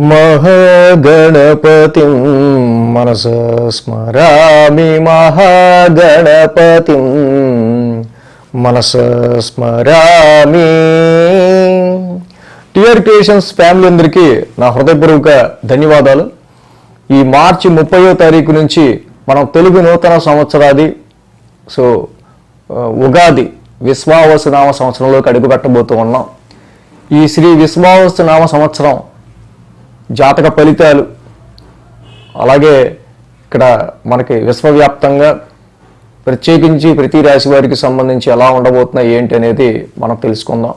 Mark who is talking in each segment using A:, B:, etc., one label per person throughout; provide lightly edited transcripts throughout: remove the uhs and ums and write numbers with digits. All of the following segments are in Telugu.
A: మహాగణపతిం మనస స్మరామి మహాగణపతిం మనస స్మరామి. టిఆర్ క్రియేషన్స్ ఫ్యామిలీ అందరికీ నా హృదయపూర్వక ధన్యవాదాలు. ఈ మార్చి 30వ తారీఖు నుంచి మనం తెలుగు నూతన సంవత్సరాది ఉగాది విశ్వావసు నామ సంవత్సరంలోకి అడుగుపెట్టబోతూ ఉన్నాం. ఈ శ్రీ విశ్వావసు నామ సంవత్సరం జాతక ఫలితాలు, అలాగే ఇక్కడ మనకి విశ్వవ్యాప్తంగా ప్రత్యేకించి ప్రతి రాశి వారికి సంబంధించి ఎలా ఉండబోతున్నాయి ఏంటి అనేది మనం తెలుసుకుందాం.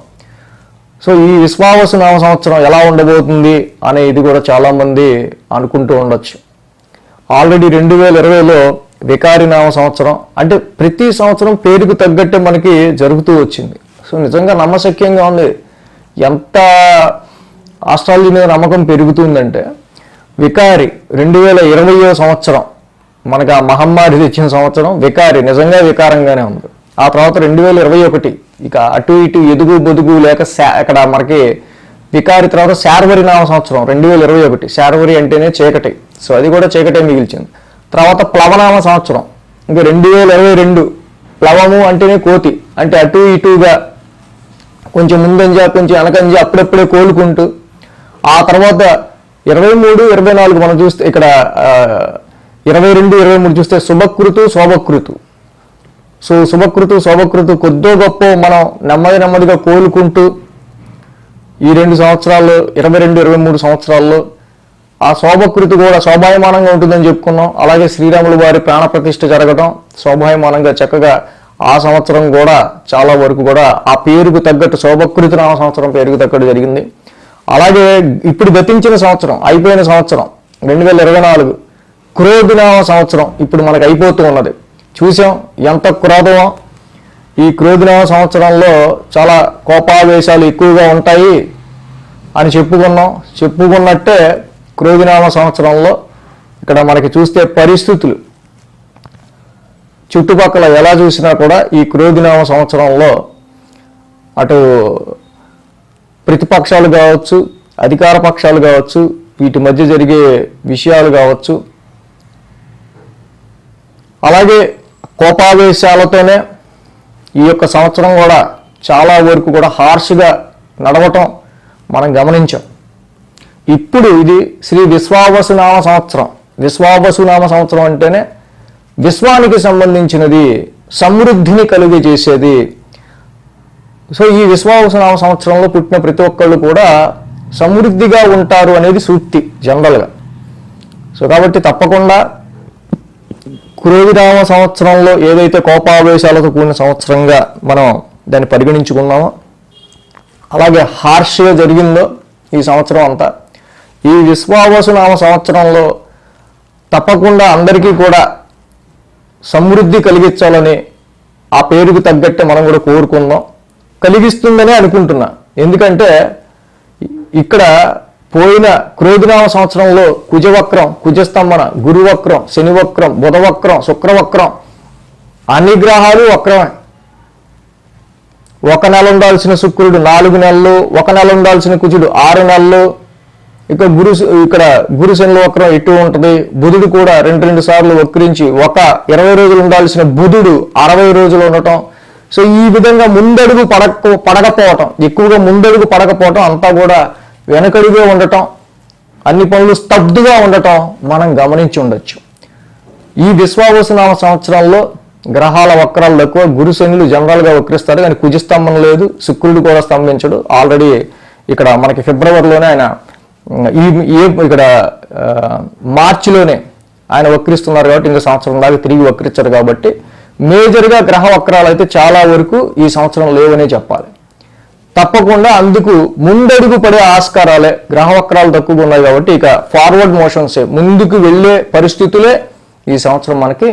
A: ఈ విశ్వావసు నామ సంవత్సరం ఎలా ఉండబోతుంది అనేది కూడా చాలామంది అనుకుంటూ ఉండొచ్చు. ఆల్రెడీ 2020లో వికారి నామ సంవత్సరం, అంటే ప్రతి సంవత్సరం పేరుకు తగ్గట్టే మనకి జరుగుతూ వచ్చింది. నిజంగా నమ్మశక్యంగా ఉంది. ఎంత ఆస్ట్రాలజీ మీద నమ్మకం పెరుగుతుందంటే, వికారి 2020వ సంవత్సరం మనకు ఆ మహమ్మారి తెచ్చిన సంవత్సరం వికారి నిజంగా వికారంగానే ఉంది. ఆ తర్వాత 2021 ఇక అటు ఇటు ఎదుగు బొదుగు లేక ఇక్కడ మనకి వికారి తర్వాత శార్వరి నామ సంవత్సరం 2021. శార్వరి అంటేనే చీకటి, అది కూడా చీకటే మిగిల్చింది. తర్వాత ప్లవనామ సంవత్సరం ఇంకా 2022. ప్లవము అంటేనే కోతి, అంటే అటు ఇటుగా కొంచెం ముందంజ కొంచెం వెనకంజ అప్పుడప్పుడే కోలుకుంటూ. ఆ తర్వాత 23, 24 మనం చూస్తే ఇక్కడ 22, 23 చూస్తే శుభకృతు శోభకృతు. శుభకృతు శోభకృతు కొద్దో గొప్ప మనం నెమ్మదిగా కోలుకుంటూ ఈ 2 సంవత్సరాల్లో 22, 23 సంవత్సరాల్లో ఆ శోభకృతి కూడా శోభాయమానంగా ఉంటుందని చెప్పుకున్నాం. అలాగే శ్రీరాములు వారి ప్రాణప్రతిష్ఠ జరగడం శోభాయమానంగా చక్కగా ఆ సంవత్సరం కూడా చాలా వరకు కూడా ఆ పేరుకు తగ్గట్టు శోభకృతి నామ సంవత్సరం పేరుకు తగ్గట్టు జరిగింది. అలాగే ఇప్పుడు గతించిన సంవత్సరం అయిపోయిన సంవత్సరం 2024 క్రోధినామ సంవత్సరం ఇప్పుడు మనకు అయిపోతూ ఉన్నది. చూసాం ఎంత క్రోధమో. ఈ క్రోధినామ సంవత్సరంలో చాలా కోపావేశాలు ఎక్కువగా ఉంటాయి అని చెప్పుకున్నట్టే క్రోధినామ సంవత్సరంలో ఇక్కడ మనకి చూస్తే పరిస్థితులు చుట్టుపక్కల ఎలా చూసినా కూడా ఈ క్రోధినామ సంవత్సరంలో అటు ప్రతిపక్షాలు కావచ్చు, అధికార పక్షాలు కావచ్చు, వీటి మధ్య జరిగే విషయాలు కావచ్చు, అలాగే కోపావేశాలతోనే ఈ యొక్క సంవత్సరం కూడా చాలా వరకు కూడా హార్ష్గా నడవటం మనం గమనించాం. ఇప్పుడు ఇది శ్రీ విశ్వావసు నామ సంవత్సరం. విశ్వావసు నామ సంవత్సరం అంటేనే విశ్వానికి సంబంధించినది, సమృద్ధిని కలుగజేసేది. ఈ విశ్వావసు నామ సంవత్సరంలో పుట్టిన ప్రతి ఒక్కళ్ళు కూడా సమృద్ధిగా ఉంటారు అనేది సూక్తి జనరల్గా. కాబట్టి తప్పకుండా క్రోధినామ సంవత్సరంలో ఏదైతే కోపావేశాలతో కూడిన సంవత్సరంగా మనం దాన్ని పరిగణించుకున్నామో, అలాగే హార్ష్గా జరిగిందో ఈ సంవత్సరం అంతా, ఈ విశ్వావసు నామ సంవత్సరంలో తప్పకుండా అందరికీ కూడా సమృద్ధి కలిగించాలని ఆ పేరుకు తగ్గట్టే మనం కూడా కోరుకుందాం. కలిగిస్తుందనే అనుకుంటున్నా. ఎందుకంటే ఇక్కడ పోయిన క్రోధినామ సంవత్సరంలో కుజవక్రం, కుజస్తంభన, గురువక్రం, శనివక్రం, బుధవక్రం, శుక్రవక్రం, అన్ని గ్రహాలు వక్రమే. 1 నెల ఉండాల్సిన శుక్రుడు 4 నెలలు, 1 నెల ఉండాల్సిన కుజుడు 6 నెలలు, ఇక్కడ గురు శనుల వక్రం ఇటు ఉంటుంది. బుధుడు కూడా 2 సార్లు వక్రించి 20 రోజులు ఉండాల్సిన బుధుడు 60 రోజులు ఉండటం. ఈ విధంగా ముందడుగు పడకపోవటం, ఎక్కువగా ముందడుగు పడకపోవటం, అంతా కూడా వెనకడుగే ఉండటం, అన్ని పనులు స్తబ్దుగా ఉండటం మనం గమనించి ఉండొచ్చు. ఈ విశ్వావసు నామ సంవత్సరంలో గ్రహాల వక్రాలు తక్కువ. గురు శనులు జనరల్గా వక్రిస్తారు, కానీ కుజస్తంభం లేదు, శుక్రుడు కూడా స్తంభించడు. ఆల్రెడీ ఇక్కడ మనకి ఫిబ్రవరిలోనే ఆయన ఇక్కడ మార్చిలోనే ఆయన వక్రిస్తున్నారు కాబట్టి ఇంకా సంవత్సరం దాకా తిరిగి వక్రించారు. కాబట్టి మేజర్గా గ్రహ వక్రాలు అయితే చాలా వరకు ఈ సంవత్సరం లేవనే చెప్పాలి. తప్పకుండా అందుకు ముందడుగు పడే ఆస్కారాలే, గ్రహ వక్రాలు తక్కువగా ఉన్నాయి కాబట్టి ఇక ఫార్వర్డ్ మోషన్సే, ముందుకు వెళ్ళే పరిస్థితులే ఈ సంవత్సరం మనకి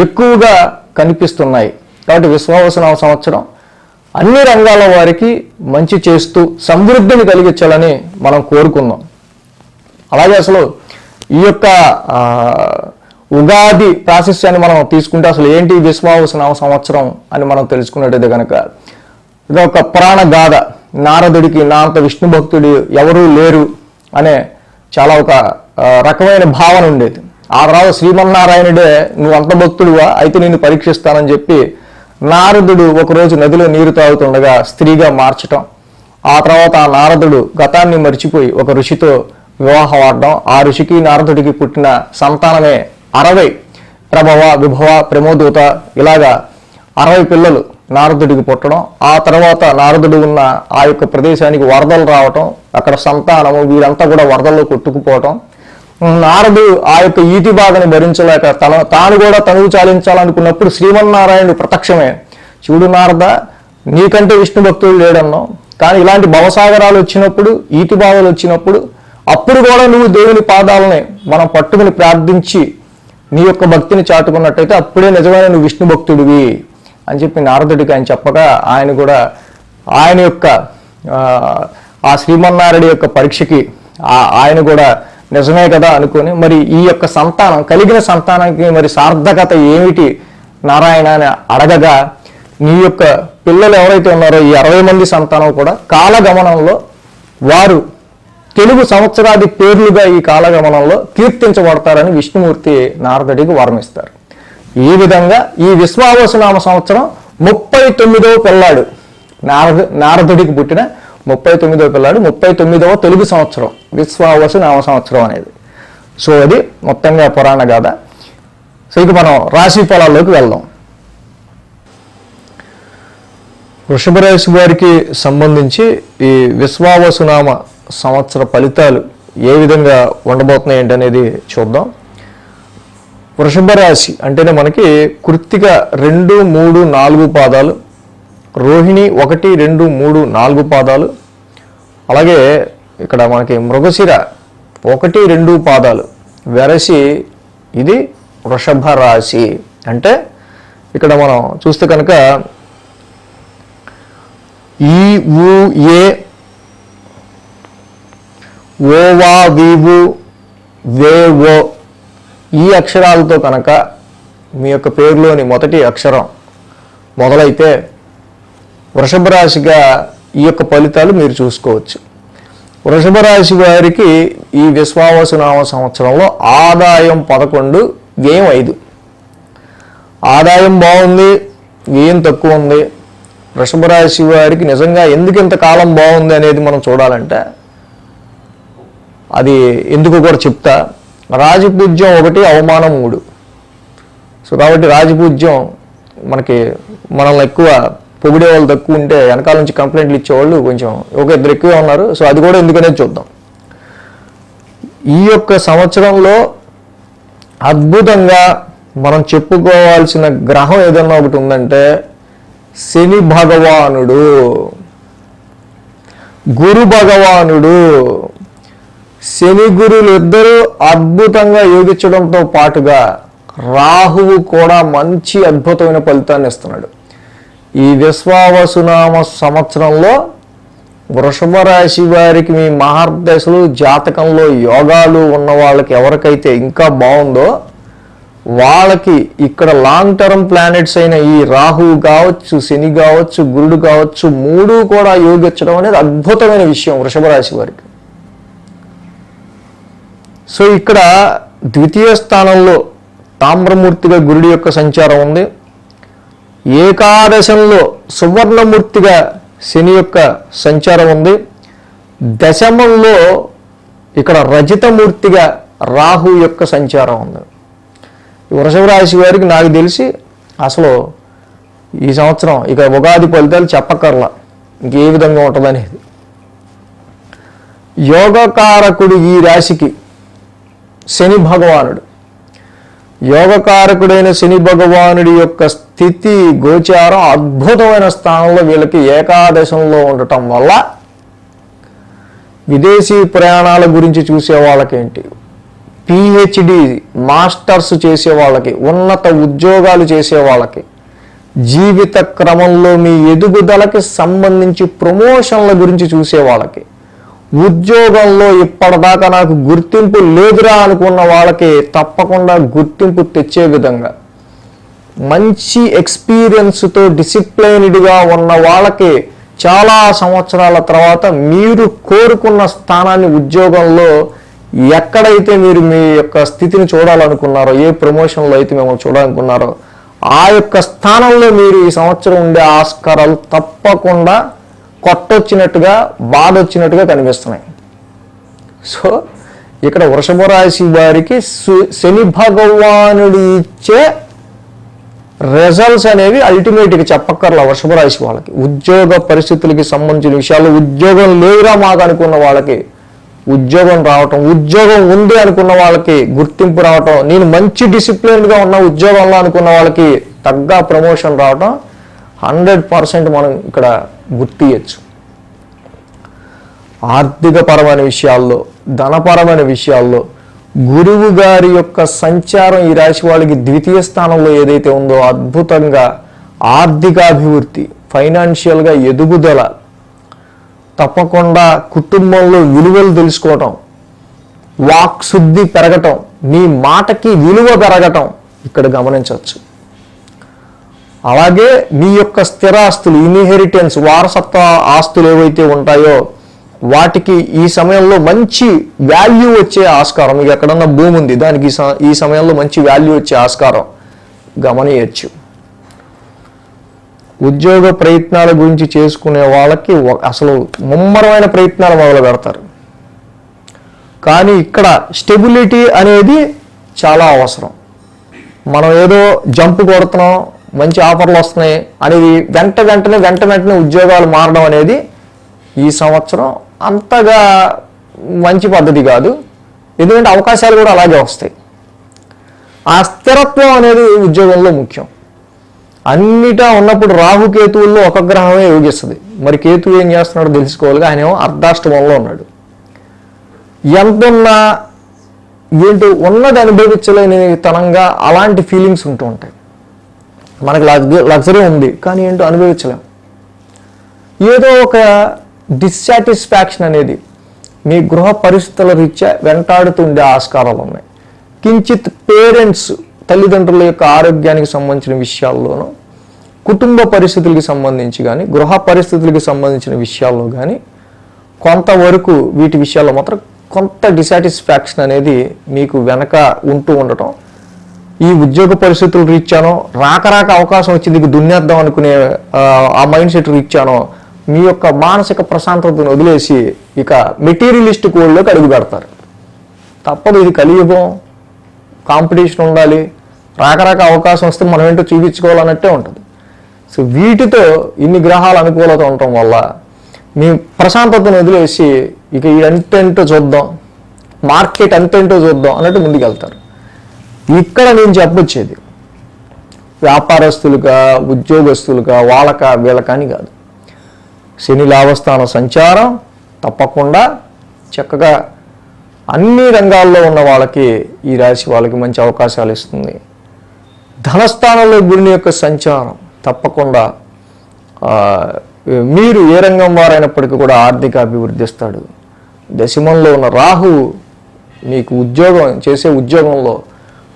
A: ఎక్కువగా కనిపిస్తున్నాయి. కాబట్టి విశ్వావసు నామ సంవత్సరం అన్ని రంగాల వారికి మంచి చేస్తూ సమృద్ధిని కలిగించాలని మనం కోరుకుందాం. అలాగే అసలు ఈ యొక్క ఉగాది ప్రాశస్యాన్ని మనం తీసుకుంటే అసలు ఏంటి విశ్వావసు నామ సంవత్సరం అని మనం తెలుసుకున్నట్టయితే కనుక ఇది ఒక పురాణ గాథ. నారదుడికి నా అంత విష్ణు భక్తుడు ఎవరూ లేరు అనే చాలా ఒక రకమైన భావన ఉండేది. ఆ తర్వాత శ్రీమన్నారాయణుడే నువ్వు అంత భక్తుడువా, అయితే నిన్ను పరీక్షిస్తానని చెప్పి నారదుడు ఒకరోజు నదిలో నీరు తాగుతుండగా స్త్రీగా మార్చటం, ఆ తర్వాత ఆ నారదుడు గతాన్ని మర్చిపోయి ఒక ఋషితో వివాహం ఆడడం, ఆ ఋషికి నారదుడికి పుట్టిన సంతానమే 60 ప్రభవ విభవ ప్రమోదూత ఇలాగా 60 పిల్లలు నారదుడికి పుట్టడం, ఆ తర్వాత నారదుడు ఉన్న ఆ యొక్క ప్రదేశానికి వరదలు రావటం, అక్కడ సంతానము వీరంతా కూడా వరదల్లో కొట్టుకుపోవటం, నారదు ఆ యొక్క ఈతి బాధను భరించలేక తాను కూడా తనువు చాలించాలనుకున్నప్పుడు శ్రీమన్నారాయణుడు ప్రత్యక్షమే చూడు నారద, నీకంటే విష్ణు భక్తుడు లేడన్నావు, కానీ ఇలాంటి భవసాగరాలు వచ్చినప్పుడు ఈతి బాధలు వచ్చినప్పుడు అప్పుడు కూడా నువ్వు దేవుని పాదాలని మనం పట్టుకుని ప్రార్థించి నీ యొక్క భక్తిని చాటుకున్నట్టయితే అప్పుడే నిజమైన నువ్వు విష్ణు భక్తుడివి అని చెప్పి నారదుడికి ఆయన చెప్పగా ఆయన కూడా ఆయన యొక్క ఆ శ్రీమన్నారాయణ యొక్క పరీక్షకి ఆయన కూడా నిజమే కదా అనుకొని మరి ఈ యొక్క సంతానం కలిగిన సంతానానికి మరి సార్థకత ఏమిటి నారాయణ అని అడగగా నీ యొక్క పిల్లలు ఎవరైతే ఉన్నారో ఈ 60 మంది సంతానం కూడా కాలగమనంలో వారు తెలుగు సంవత్సరాది పేర్లుగా ఈ కాలగమనంలో కీర్తించబడతారని విష్ణుమూర్తి నారదుడికి వరమిస్తారు. ఈ విధంగా ఈ విశ్వావసునామ సంవత్సరం 39వ పిల్లాడు నారదుడికి పుట్టిన 39వ పిల్లాడు 39వ తెలుగు సంవత్సరం విశ్వావసు నామ సంవత్సరం అనేది. సో అది మొత్తంగా పురాణ గాథ. సో ఇక మనం రాశి ఫలాల్లోకి వెళ్దాం. వృషభ రాశి వారికి సంబంధించి ఈ విశ్వావసునామ సంవత్సర ఫలితాలు ఏ విధంగా ఉండబోతున్నాయి ఏంటనేది చూద్దాం. వృషభ రాశి అంటేనే మనకి కృత్తిక 2, 3, 4 పాదాలు, రోహిణి 1, 2, 3, 4 పాదాలు, అలాగే ఇక్కడ మనకి మృగశిర 1, 2 పాదాలు, వెరసి ఇది వృషభ రాశి. అంటే ఇక్కడ మనం చూస్తే కనుక ఈ ఊ ఏ ఓవా వీవు వేవో ఈ అక్షరాలతో కనుక మీ యొక్క పేరులోని మొదటి అక్షరం మొదలైతే వృషభ రాశిగా ఈ యొక్క ఫలితాలు మీరు చూసుకోవచ్చు. వృషభ రాశి వారికి ఈ విశ్వావసునామ సంవత్సరంలో ఆదాయం 11, వ్యయం 5. ఆదాయం బాగుంది, వ్యయం తక్కువ ఉంది. వృషభ రాశి వారికి నిజంగా ఎందుకు ఇంతకాలం బాగుంది అనేది మనం చూడాలంటే అది ఎందుకు కూడా చెప్తా. రాజపూజ్యం 1, అవమానం 3. సో కాబట్టి రాజపూజ్యం మనల్ని ఎక్కువ పొగిడే వాళ్ళు తక్కువ ఉంటే వెనకాల నుంచి కంప్లైంట్లు ఇచ్చేవాళ్ళు కొంచెం 1-2 ఎక్కువే ఉన్నారు. సో అది కూడా ఎందుకనేది చూద్దాం. ఈ యొక్క సంవత్సరంలో అద్భుతంగా మనం చెప్పుకోవాల్సిన గ్రహం ఏదన్నా ఒకటి ఉందంటే శని భగవానుడు, గురు భగవానుడు. శని గురులు ఇద్దరూ అద్భుతంగా యోగించడంతో పాటుగా రాహువు కూడా మంచి అద్భుతమైన ఫలితాన్ని ఇస్తున్నాడు. ఈ విశ్వావసునామ సంవత్సరంలో వృషభ రాశి వారికి మీ మహర్దశలు జాతకంలో యోగాలు ఉన్న వాళ్ళకి ఎవరికైతే ఇంకా బాగుందో వాళ్ళకి ఇక్కడ లాంగ్ టర్మ్ ప్లానెట్స్ అయిన ఈ రాహువు కావచ్చు, శని కావచ్చు, గురుడు కావచ్చు, 3 కూడా యోగించడం అనేది అద్భుతమైన విషయం వృషభ రాశి వారికి. సో ఇక్కడ ద్వితీయ స్థానంలో తామ్రమూర్తిగా గురుడి యొక్క సంచారం ఉంది. ఏకాదశంలో సువర్ణమూర్తిగా శని యొక్క సంచారం ఉంది. దశమంలో ఇక్కడ రజితమూర్తిగా రాహు యొక్క సంచారం ఉంది. వృషభ రాశి వారికి నాకు తెలిసి అసలు ఈ సంవత్సరం ఇక ఉగాది ఫలితాలు చెప్పకర్లా ఇంకే విధంగా ఉంటుందనేది. యోగకారకుడు ఈ రాశికి శని భగవానుడు. యోగకారకుడైన శని భగవానుడి యొక్క స్థితి గోచారం అద్భుతమైన స్థానంలో వీళ్ళకి ఏకాదశంలో ఉండటం వల్ల విదేశీ ప్రయాణాల గురించి చూసే వాళ్ళకేంటి, PhD మాస్టర్స్ చేసే వాళ్ళకి, ఉన్నత ఉద్యోగాలు చేసే వాళ్ళకి, జీవిత క్రమంలో మీ ఎదుగుదలకి సంబంధించి ప్రమోషన్ల గురించి చూసే వాళ్ళకి, ఉద్యోగంలో ఇప్పటిదాకా నాకు గుర్తింపు లేదురా అనుకున్న వాళ్ళకి తప్పకుండా గుర్తింపు తెచ్చే విధంగా, మంచి ఎక్స్పీరియన్స్తో డిసిప్లైన్డ్గా ఉన్న వాళ్ళకి చాలా సంవత్సరాల తర్వాత మీరు కోరుకున్న స్థానాన్ని ఉద్యోగంలో ఎక్కడైతే మీరు మీ యొక్క స్థితిని చూడాలనుకున్నారో, ఏ ప్రమోషన్లో అయితే మిమ్మల్ని చూడాలనుకున్నారో ఆ యొక్క స్థానంలో మీరు ఈ సంవత్సరం ఉండే ఆస్కారాలు తప్పకుండా కొట్టొచ్చినట్టుగా, బాధ వచ్చినట్టుగా కనిపిస్తున్నాయి. సో ఇక్కడ వృషభ రాశి వారికి శని భగవానుడు ఇచ్చే రిజల్ట్స్ అనేవి అల్టిమేట్గా చెప్పక్కర్లా. వృషభ రాశి వాళ్ళకి ఉద్యోగ పరిస్థితులకి సంబంధించిన విషయాలు, ఉద్యోగం లేదురా మాకు అనుకున్న వాళ్ళకి ఉద్యోగం రావటం, ఉద్యోగం ఉంది అనుకున్న వాళ్ళకి గుర్తింపు రావటం, నేను మంచి డిసిప్లిన్గా ఉన్న ఉద్యోగంలో అనుకున్న వాళ్ళకి తగ్గ ప్రమోషన్ రావటం 100% మనం ఇక్కడ గుర్తియచ్చు. ఆర్థికపరమైన విషయాల్లో, ధనపరమైన విషయాల్లో గురువు గారి యొక్క సంచారం ఈ రాశి వాళ్ళకి ద్వితీయ స్థానంలో ఏదైతే ఉందో అద్భుతంగా ఆర్థికాభివృద్ధి, ఫైనాన్షియల్గా ఎదుగుదల, తప్పకుండా కుటుంబంలో విలువలు తెలుసుకోవటం, వాక్శుద్ధి పెరగటం, మీ మాటకి విలువ పెరగటం ఇక్కడ గమనించవచ్చు. అలాగే మీ యొక్క స్థిరాస్తులు, ఇన్హెరిటెన్స్, వారసత్వ ఆస్తులు ఏవైతే ఉంటాయో వాటికి ఈ సమయంలో మంచి వాల్యూ వచ్చే ఆస్కారం, మీకు ఎక్కడన్నా భూమి ఉంది దానికి ఈ సమయంలో మంచి వాల్యూ వచ్చే ఆస్కారం గమనించచ్చు. ఉద్యోగ ప్రయత్నాల గురించి చేసుకునే వాళ్ళకి అసలు ముమ్మరమైన ప్రయత్నాలు మొదలు పెడతారు. కానీ ఇక్కడ స్టెబిలిటీ అనేది చాలా అవసరం. మనం ఏదో జంప్ కొడుతున్నాం, మంచి ఆఫర్లు వస్తున్నాయి అనేది వెంటనే ఉద్యోగాలు మారడం అనేది ఈ సంవత్సరం అంతగా మంచి పద్ధతి కాదు. ఎందుకంటే అవకాశాలు కూడా అలాగే వస్తాయి. ఆ స్థిరత్వం అనేది ఉద్యోగంలో ముఖ్యం. అన్నిటా ఉన్నప్పుడు రాహుకేతువుల్లో ఒక గ్రహమే యోగిస్తుంది. మరి కేతువు ఏం చేస్తున్నాడో తెలుసుకోవాలి. ఆయన ఏమో అర్ధాష్టమంలో ఉన్నాడు. ఎంతున్నా ఏంటో ఉన్నది అనుభవించలేని తనంగా అలాంటి ఫీలింగ్స్ ఉంటూ ఉంటాయి. మనకు లగ్జరీ ఉంది కానీ ఏంటో అనుభవించలేం. ఏదో ఒక డిస్సాటిస్ఫాక్షన్ అనేది మీ గృహ పరిస్థితుల రీత్యా వెంటాడుతుండే ఆస్కారాలు ఉన్నాయి. కించిత్ పేరెంట్స్, తల్లిదండ్రుల యొక్క ఆరోగ్యానికి సంబంధించిన విషయాల్లోనూ, కుటుంబ పరిస్థితులకి సంబంధించి కానీ, గృహ పరిస్థితులకి సంబంధించిన విషయాల్లో కానీ కొంతవరకు వీటి విషయాల్లో మాత్రం కొంత డిసాటిస్ఫాక్షన్ అనేది మీకు వెనక ఉంటూ ఉండటం, ఈ ఉద్యోగ పరిస్థితులు రీత్యానో, రాక అవకాశం వచ్చి దున్నేద్దాం అనుకునే ఆ మైండ్ సెట్ రీత్యానో మీ యొక్క మానసిక ప్రశాంతతను వదిలేసి ఇక మెటీరియలిస్ట్ కోడ్లోకి అడుగు పెడతారు. తప్పదు, ఇది కలియుగం, కాంపిటీషన్ ఉండాలి, రాక అవకాశం వస్తే మనం ఏంటో చూపించుకోవాలన్నట్టే ఉంటుంది. సో వీటితో ఇన్ని గ్రహాలు అనుకూలత ఉండటం వల్ల మీ ప్రశాంతతను వదిలేసి ఇక ఎంతెంటో చూద్దాం, మార్కెట్ అంతెంటో చూద్దాం అన్నట్టు ముందుకెళ్తారు. ఇక్కడ నేను చెప్పొచ్చేది వ్యాపారస్తులుగా, ఉద్యోగస్తులుగా, వీళ్ళకని కాదు. శని లాభస్థాన సంచారం తప్పకుండా చక్కగా అన్ని రంగాల్లో ఉన్న వాళ్ళకి, ఈ రాశి వాళ్ళకి మంచి అవకాశాలు ఇస్తుంది. ధనస్థానంలో గురుని యొక్క సంచారం తప్పకుండా మీరు ఏ రంగం వారైనప్పటికీ కూడా ఆర్థిక అభివృద్ధి ఇస్తాడు. దశమంలో ఉన్న రాహు మీకు చేసే ఉద్యోగంలో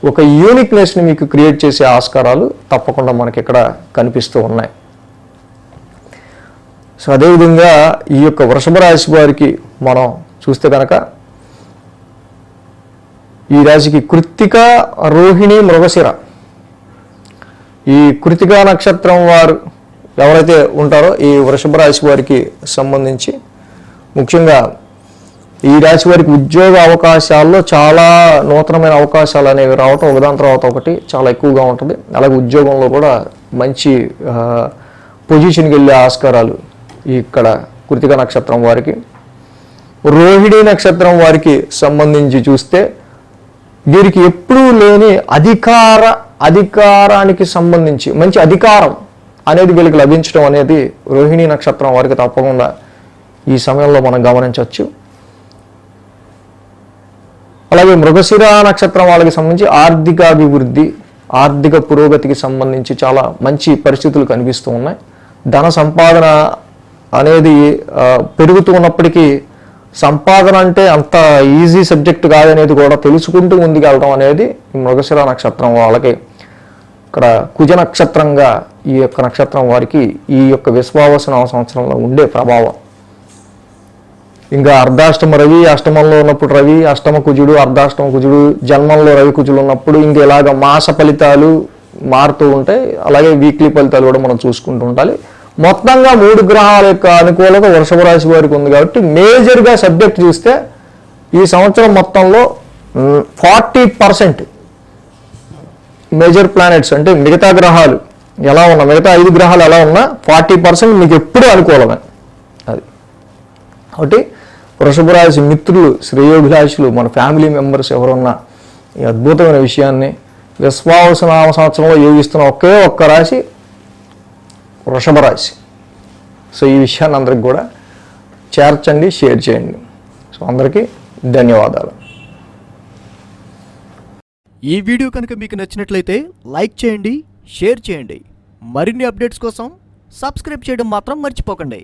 A: ఒక యూనిక్నెస్ని మీకు క్రియేట్ చేసే ఆస్కారాలు తప్పకుండా మనకి ఇక్కడ కనిపిస్తూ ఉన్నాయి. సో అదేవిధంగా ఈ యొక్క వృషభ రాశి వారికి మనం చూస్తే కనుక ఈ రాశికి కృత్తిక, రోహిణి, మృగశిర, ఈ కృత్తిక నక్షత్రం వారు ఎవరైతే ఉంటారో ఈ వృషభ రాశి వారికి సంబంధించి ముఖ్యంగా ఈ రాశి వారికి ఉద్యోగ అవకాశాల్లో చాలా నూతనమైన అవకాశాలు అనేవి రావటం, ఒకదాని తర్వాత ఒకటి చాలా ఎక్కువగా ఉంటుంది. అలాగే ఉద్యోగంలో కూడా మంచి పొజిషన్కి వెళ్ళే ఆస్కారాలు ఇక్కడ కృత్తిక నక్షత్రం వారికి. రోహిణి నక్షత్రం వారికి సంబంధించి చూస్తే వీరికి ఎప్పుడూ లేని అధికారానికి సంబంధించి మంచి అధికారం అనేది వీళ్ళకి లభించడం అనేది రోహిణి నక్షత్రం వారికి తప్పకుండా ఈ సమయంలో మనం గమనించవచ్చు. అలాగే మృగశిర నక్షత్రం వాళ్ళకి సంబంధించి ఆర్థికాభివృద్ధి, ఆర్థిక పురోగతికి సంబంధించి చాలా మంచి పరిస్థితులు కనిపిస్తూ ఉన్నాయి. ధన సంపాదన అనేది పెరుగుతూ ఉన్నప్పటికీ సంపాదన అంటే అంత ఈజీ సబ్జెక్ట్ కాదనేది కూడా తెలుసుకుంటూ ముందుకెళ్ళడం అనేది మృగశిర నక్షత్రం వాళ్ళకి. ఇక్కడ కుజ నక్షత్రంగా ఈ యొక్క నక్షత్రం వారికి ఈ యొక్క విశ్వావసు నవ సంవత్సరంలో ఉండే ప్రభావం. ఇంకా అర్ధాష్టమ రవి, అష్టమంలో ఉన్నప్పుడు రవి, అష్టమ కుజుడు, అర్ధాష్టమ కుజుడు, జన్మంలో రవి కుజులు ఉన్నప్పుడు ఇంక ఇలాగ మాస ఫలితాలు మారుతూ ఉంటాయి. అలాగే వీక్లీ ఫలితాలు కూడా మనం చూసుకుంటూ ఉండాలి. మొత్తంగా 3 గ్రహాల యొక్క అనుకూలత వృషభ రాశి వారికి ఉంది కాబట్టి మేజర్గా సబ్జెక్ట్ చూస్తే ఈ సంవత్సరం మొత్తంలో 40% మేజర్ ప్లానెట్స్ అంటే మిగతా గ్రహాలు ఎలా ఉన్నా, మిగతా 5 గ్రహాలు ఎలా ఉన్నా 40% మీకు ఎప్పుడూ అనుకూలమే. అది కాబట్టి వృషభ రాశి మిత్రులు, శ్రేయోభిలాషులు, మన ఫ్యామిలీ మెంబర్స్ ఎవరున్నా ఈ అద్భుతమైన విషయాన్ని విశ్వావసు నామ సంవత్సరంలో యోగిస్తున్న ఒకే ఒక్క రాశి వృషభ రాశి. సో ఈ విషయాన్ని అందరికి కూడా చేర్చండి, షేర్ చేయండి. సో అందరికీ ధన్యవాదాలు.
B: ఈ వీడియో కనుక మీకు నచ్చినట్లయితే లైక్ చేయండి, షేర్ చేయండి. మరిన్ని అప్డేట్స్ కోసం సబ్స్క్రైబ్ చేయడం మాత్రం మర్చిపోకండి.